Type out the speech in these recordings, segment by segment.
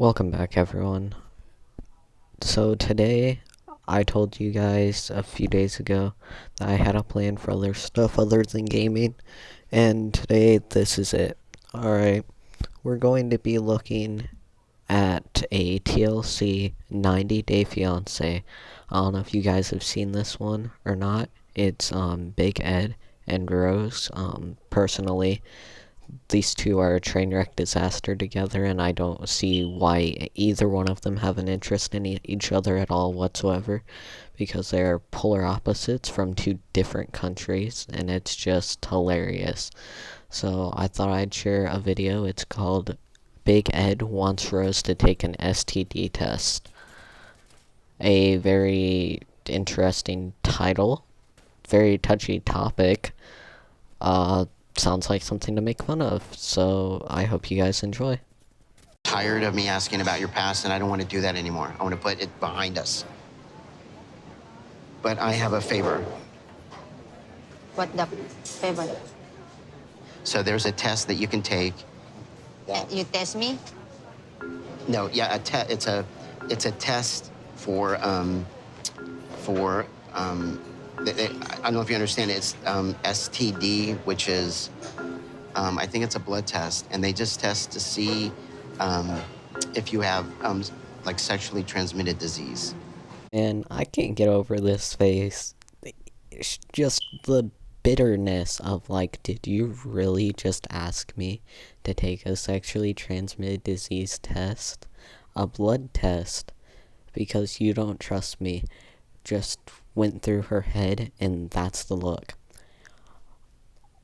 Welcome back, everyone. So today, I told you guys a few days ago that I had a plan for other stuff other than gaming, and today this is it. Alright, we're going to be looking at a TLC 90 Day Fiancé. I don't know if you guys have seen this one or not. It's Big Ed and Rose. Personally, these two are a train wreck disaster together, and I don't see why either one of them have an interest in each other at all whatsoever, because they're polar opposites from two different countries, and it's just hilarious. So I thought I'd share a video. It's called Big Ed Wants Rose to Take an STD Test. A very interesting title, very touchy topic. Sounds like something to make fun of, so I hope you guys enjoy. Tired of me asking about your past, and I don't want to do that anymore. I want to put it behind us. But I have a favor. What the favor? So there's a test that you can take. You test me? No, yeah, it's a test for I don't know if you understand it. It's STD, which is I think it's a blood test, and they just test to see if you have like sexually transmitted disease. And I can't get over this face. It's just the bitterness of, like, did you really just ask me to take a sexually transmitted disease test? A blood test? Because you don't trust me. Just went through her head, and that's the look.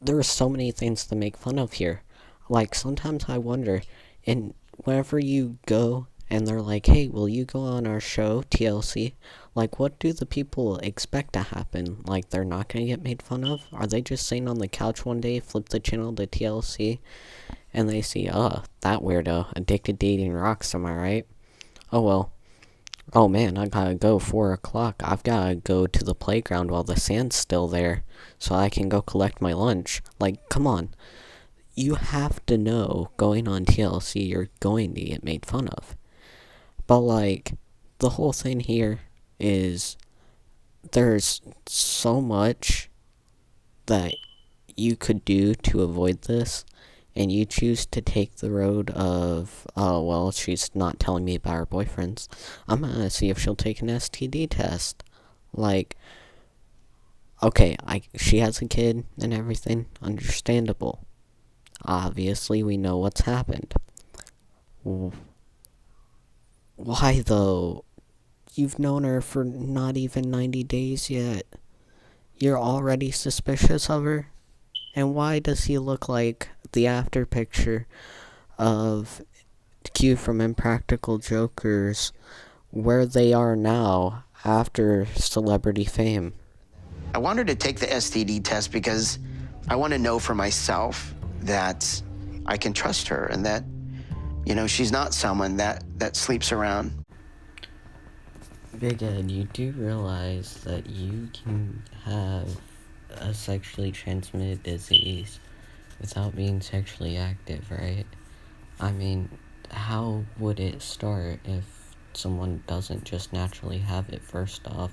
There are so many things to make fun of here. Like, sometimes I wonder, and whenever you go and they're like, hey, will you go on our show, TLC? Like, what do the people expect to happen? Like, they're not gonna get made fun of? Are they just sitting on the couch one day, flip the channel to TLC, and they see, that weirdo, addicted to eating rocks, am I right? Oh well. Oh man, I gotta go, 4 o'clock. I've gotta go to the playground while the sand's still there, so I can go collect my lunch. Like, come on. You have to know, going on TLC, you're going to get made fun of. But, like, the whole thing here is there's so much that you could do to avoid this, and you choose to take the road of, oh, well, she's not telling me about her boyfriends. I'm gonna see if she'll take an STD test. Like, okay, she has a kid and everything, understandable. Obviously, we know what's happened. Why, though? You've known her for not even 90 days yet. You're already suspicious of her? And why does he look like the after picture of Q from Impractical Jokers, where they are now after celebrity fame? I want her to take the STD test because I want to know for myself that I can trust her and that, she's not someone that sleeps around. Big Ed, you do realize that you can have a sexually transmitted disease without being sexually active, right? I mean, how would it start if someone doesn't just naturally have it? First off,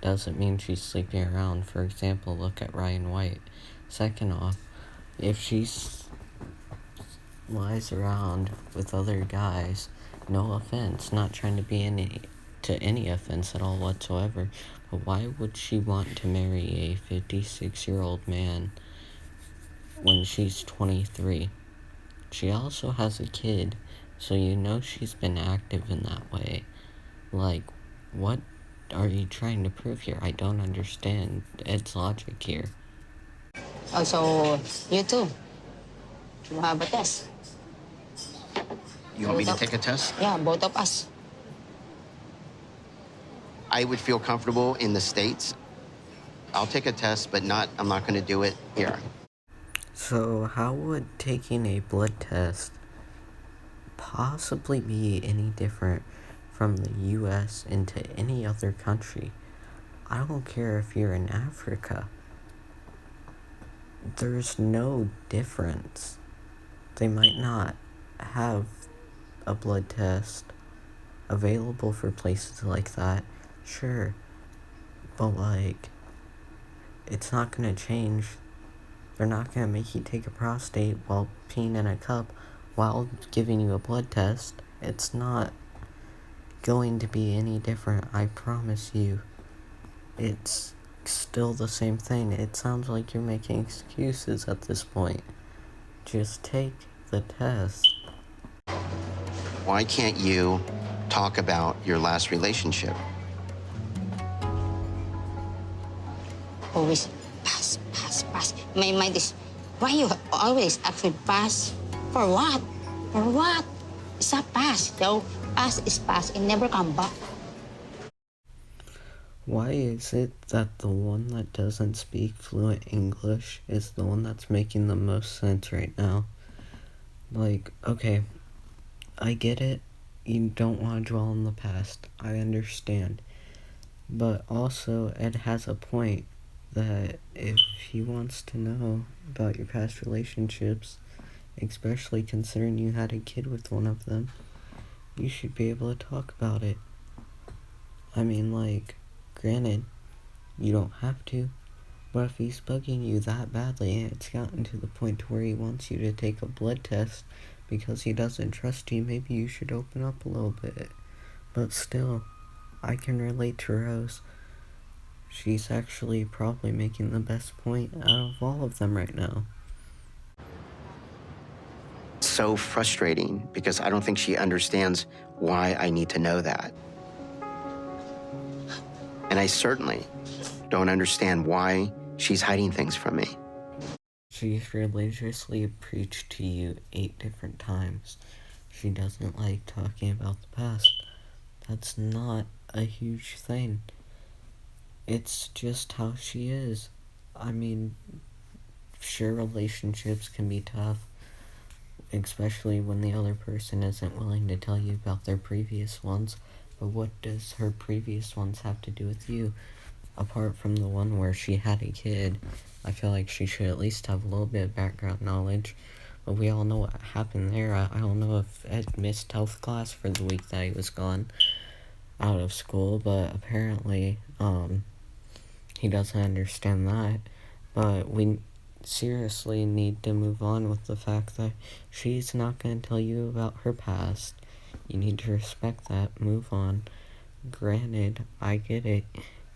doesn't mean she's sleeping around. For example, look at Ryan White. Second off, if she lies around with other guys, no offense, not trying to be any offense at all whatsoever, but why would she want to marry a 56-year-old man when she's 23? She also has a kid, so you know she's been active in that way. Like, what are you trying to prove here? I don't understand Ed's logic here. Oh, so you too? You have a test? You want me to take a test? Yeah, both of us. I would feel comfortable in the States. I'll take a test, but I'm not going to do it here. So, how would taking a blood test possibly be any different from the US into any other country? I don't care if you're in Africa. There's no difference. They might not have a blood test available for places like that, sure. But, like, it's not gonna change. They're not gonna make you take a prostate while peeing in a cup while giving you a blood test. It's not going to be any different, I promise you. It's still the same thing. It sounds like you're making excuses at this point. Just take the test. Why can't you talk about your last relationship? Always pass, pass, pass. My mind is, why you always ask me pass? For what? For what? It's a pass. So pass is pass and never come back. Why is it that the one that doesn't speak fluent English is the one that's making the most sense right now? Like, okay, I get it. You don't want to dwell on the past. I understand. But also, Ed has a point that if he wants to know about your past relationships, especially considering you had a kid with one of them, you should be able to talk about it. I mean, like, granted, you don't have to, but if he's bugging you that badly and it's gotten to the point where he wants you to take a blood test because he doesn't trust you, maybe you should open up a little bit. But still, I can relate to Rose. She's actually probably making the best point out of all of them right now. So frustrating because I don't think she understands why I need to know that. And I certainly don't understand why she's hiding things from me. She's religiously preached to you 8 different times. She doesn't like talking about the past. That's not a huge thing. It's just how she is. I mean, sure, relationships can be tough, especially when the other person isn't willing to tell you about their previous ones. But what does her previous ones have to do with you? Apart from the one where she had a kid, I feel like she should at least have a little bit of background knowledge. But we all know what happened there. I don't know if Ed missed health class for the week that he was gone out of school, but apparently, he doesn't understand that. But we seriously need to move on with the fact that she's not going to tell you about her past. You need to respect that. Move on. Granted, I get it.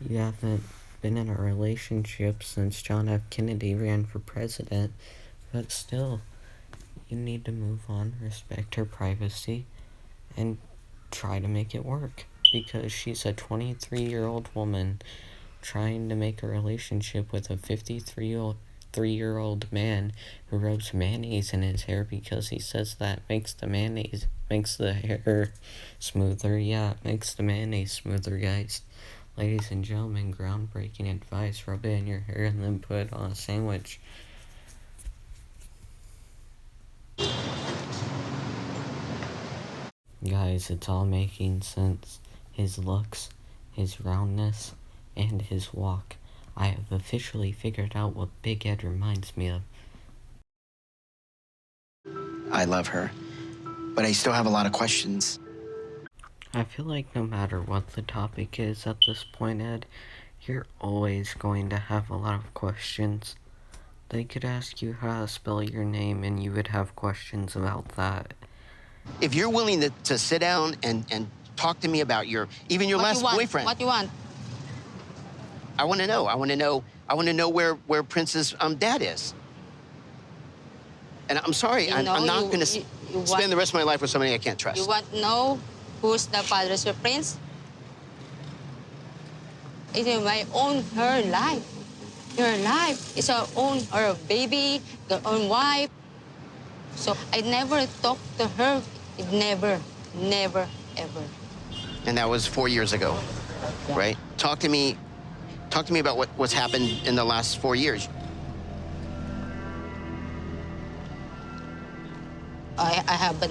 You haven't been in a relationship since John F. Kennedy ran for president, but still, you need to move on, respect her privacy, and try to make it work. Because she's a 23-year-old woman trying to make a relationship with a 53-year-old man who rubs mayonnaise in his hair because he says that makes the hair smoother. Yeah, it makes the mayonnaise smoother, guys. Ladies and gentlemen, groundbreaking advice. Rub it in your hair and then put it on a sandwich. Guys, it's all making sense. His looks, his roundness, and his walk. I have officially figured out what Big Ed reminds me of. I love her, but I still have a lot of questions. I feel like no matter what the topic is at this point, Ed, you're always going to have a lot of questions. They could ask you how to spell your name and you would have questions about that. If you're willing to sit down and talk to me about your last boyfriend. What you want? I want to know. I want to know where Prince's dad is. And I'm sorry, I'm not going to spend the rest of my life with somebody I can't trust. You want to know who's the father of Prince? It's my own, her life. Her life. It's her own, her baby, her own wife. So I never talked to her. Never, never, ever. And that was 4 years ago, right? Talk to me about what's happened in the last 4 years. I have 2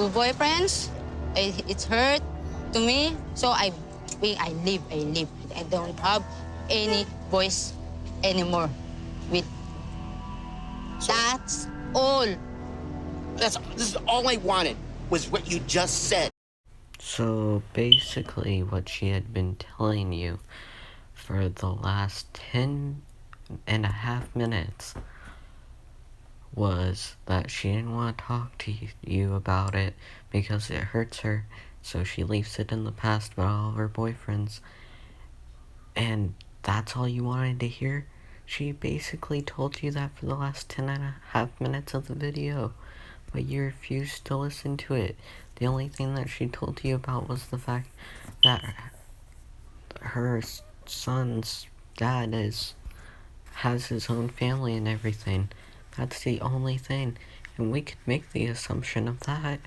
boyfriends. It's hurt to me. So I live. I don't have any voice anymore. That's all. This is all I wanted. was what you just said. So basically, what she had been telling you for the last 10.5 minutes was that she didn't want to talk to you about it because it hurts her, so she leaves it in the past about all of her boyfriends. And that's all you wanted to hear? She basically told you that for the last 10.5 minutes of the video, but you refused to listen to it. The only thing that she told you about was the fact that her son's dad has his own family and everything. That's the only thing. And we could make the assumption of that.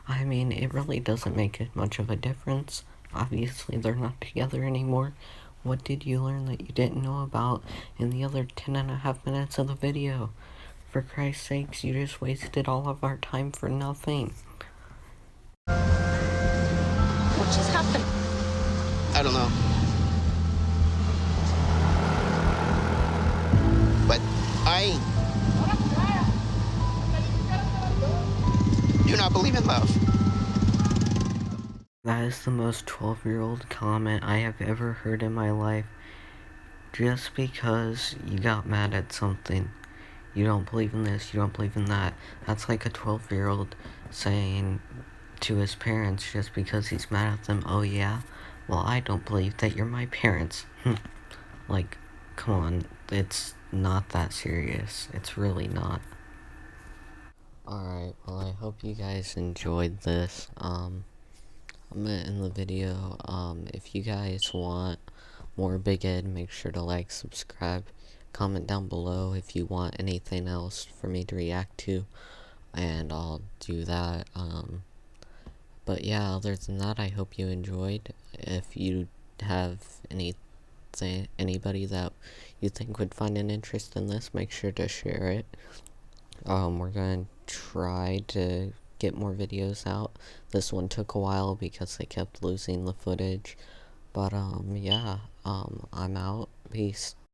I mean, it really doesn't make it much of a difference. Obviously, they're not together anymore. What did you learn that you didn't know about in the other 10.5 minutes of the video? For Christ's sakes, you just wasted all of our time for nothing. What just happened? I don't know. But I do not believe in love. That is the most 12-year-old comment I have ever heard in my life. Just because you got mad at something. You don't believe in this, you don't believe in that. That's like a 12-year-old saying to his parents just because he's mad at them, oh yeah? Well, I don't believe that you're my parents. Like, come on, it's not that serious. It's really not. Alright, well, I hope you guys enjoyed this. I'm gonna end the video. If you guys want more Big Ed, make sure to like, subscribe, comment down below if you want anything else for me to react to, and I'll do that. But yeah, other than that, I hope you enjoyed. If you have anybody that you think would find an interest in this, make sure to share it. We're gonna try to get more videos out. This one took a while because they kept losing the footage. But yeah, I'm out. Peace.